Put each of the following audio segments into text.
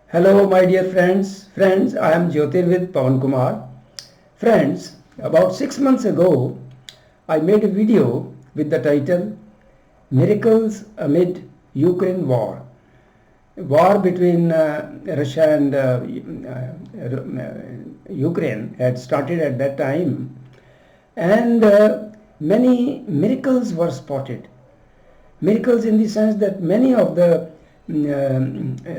Hello, my dear friends. Friends, I am Jyotirvid Pawan Kumar. Friends, about 6 months ago, I made a video with the title Miracles Amid Ukraine War. War between Russia and Ukraine had started at that time, and many miracles were spotted. Miracles in the sense that many of the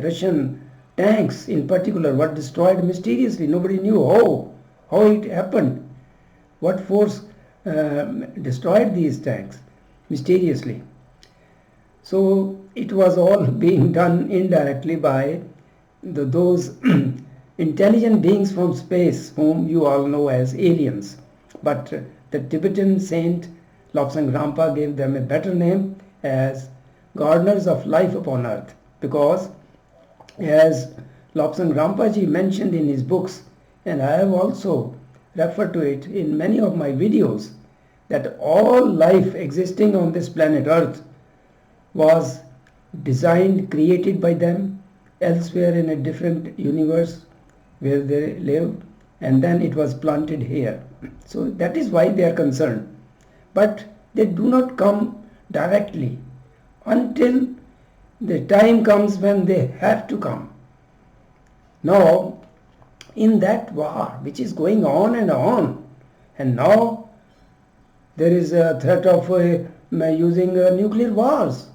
Russian tanks in particular were destroyed mysteriously. Nobody knew how it happened, what force destroyed these tanks mysteriously. So it was all being done indirectly by those intelligent beings from space whom you all know as aliens. But the Tibetan saint Lobsang Rampa gave them a better name as gardeners of life upon earth, because as Lobsang Rampaji mentioned in his books, and I have also referred to it in many of my videos, that all life existing on this planet earth was designed, created by them elsewhere in a different universe where they lived, and then it was planted here. So that is why they are concerned. But they do not come directly until the time comes when they have to come. Now, in that war which is going on, and now there is a threat of using nuclear wars,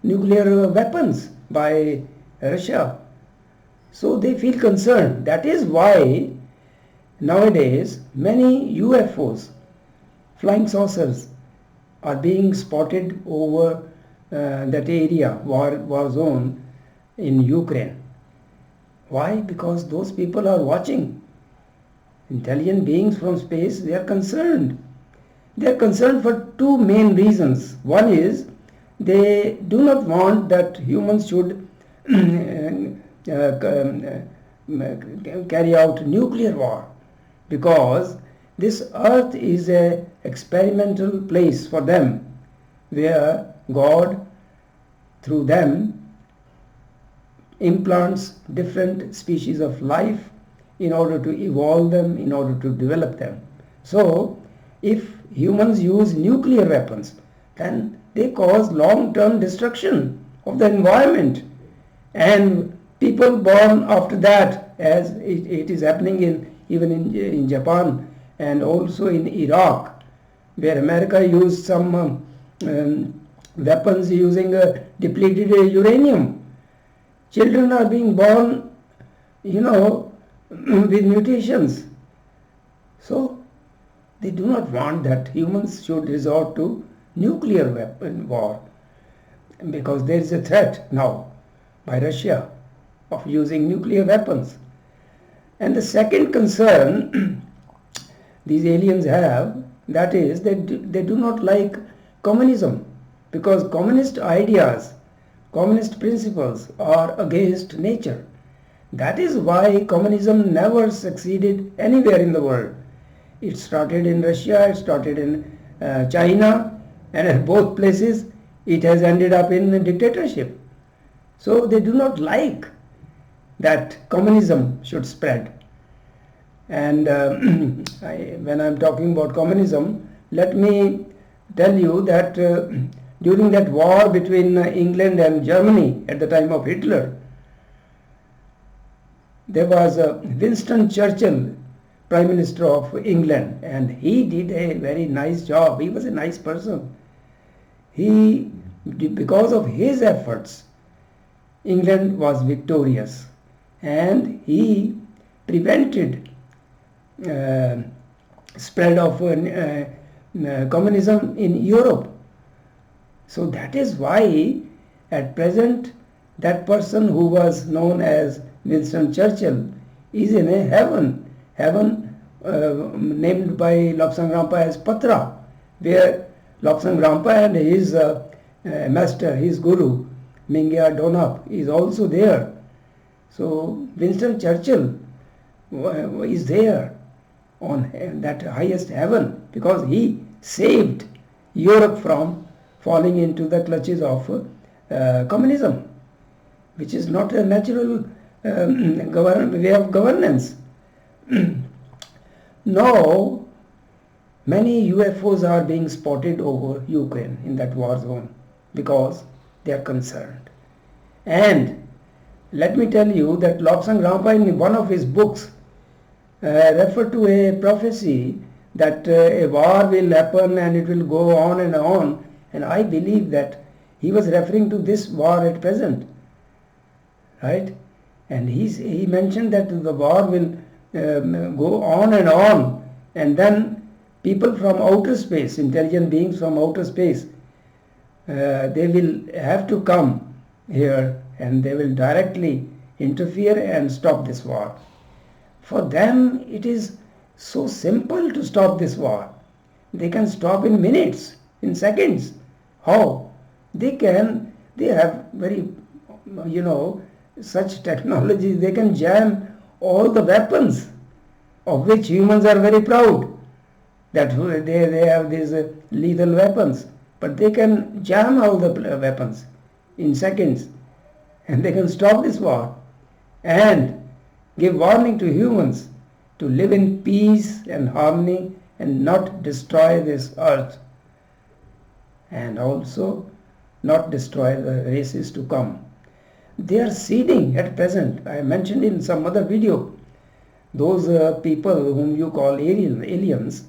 nuclear weapons by Russia. So they feel concerned. That is why nowadays many UFOs, flying saucers, are being spotted over that area, war zone in Ukraine. Why? Because those people are watching. Intelligent beings from space, they are concerned. They are concerned for two main reasons. One is they do not want that humans should carry out nuclear war, because this earth is an experimental place for them, where God through them implants different species of life in order to evolve them, in order to develop them. So if humans use nuclear weapons, then they cause long-term destruction of the environment, and people born after that, as it is happening even in Japan and also in Iraq, where America used some weapons using depleted uranium. Children are being born, with mutations. So they do not want that humans should resort to nuclear weapon war, because there is a threat now by Russia of using nuclear weapons. And the second concern these aliens have, that is they do not like communism, because communist ideas, communist principles are against nature. That is why communism never succeeded anywhere in the world. It started in Russia, it started in China, and at both places it has ended up in dictatorship. So they do not like that communism should spread. And when I am talking about communism, let me tell you that during that war between England and Germany at the time of Hitler, there was Winston Churchill, Prime Minister of England, and he did a very nice job. He was a nice person. Because of his efforts, England was victorious, and he prevented spread of communism in Europe. So that is why at present that person who was known as Winston Churchill is in a heaven named by Lobsang Rampa as Patra, where Lobsang Rampa and his master, his guru, Mingya Donap, is also there. So Winston Churchill is there on that highest heaven, because he saved Europe from falling into the clutches of communism, which is not a natural way of governance. Now, many UFOs are being spotted over Ukraine in that war zone because they are concerned. And let me tell you that Lobsang Rampa in one of his books referred to a prophecy that a war will happen and it will go on, and I believe that he was referring to this war at present, right? And he mentioned that the war will go on, and then people from outer space, intelligent beings from outer space, they will have to come here and they will directly interfere and stop this war. For them it is so simple to stop this war. They can stop in minutes, in seconds. How? They have very, such technology. They can jam all the weapons of which humans are very proud, that they have these lethal weapons, but they can jam all the weapons in seconds, and they can stop this war and give warning to humans to live in peace and harmony and not destroy this earth, and also not destroy the races to come. They are seeding at present. I mentioned in some other video, those people whom you call aliens,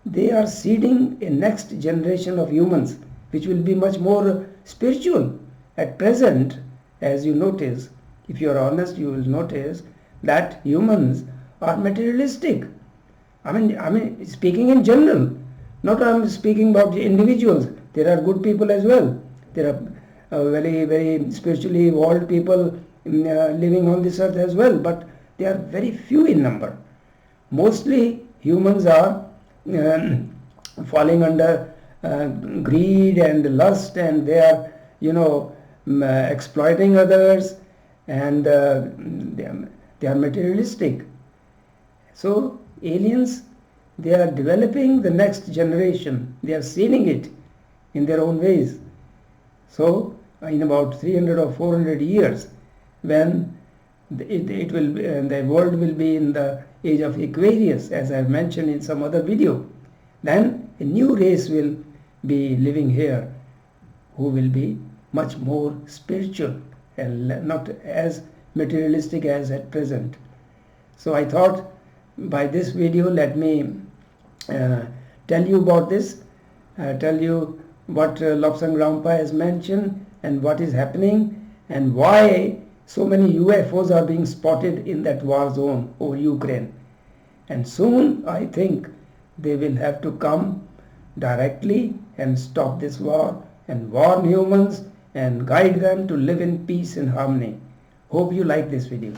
they are seeding a next generation of humans which will be much more spiritual. At present, as you notice, if you are honest, you will notice that humans are materialistic. I mean, speaking in general, not I'm speaking about the individuals. There are good people as well. There are very, very spiritually evolved people living on this earth as well, but they are very few in number. Mostly humans are falling under greed and lust, and they are, exploiting others, and they are materialistic. So aliens, they are developing the next generation. They are seeing it in their own ways. So in about 300 or 400 years, when the world will be in the age of Aquarius, as I have mentioned in some other video, then a new race will be living here, who will be much more spiritual and not as materialistic as at present. So I thought by this video, let me tell you about this, tell you what Lobsang Rampa has mentioned and what is happening and why so many UFOs are being spotted in that war zone over Ukraine. And soon I think they will have to come directly and stop this war and warn humans and guide them to live in peace and harmony. Hope you like this video.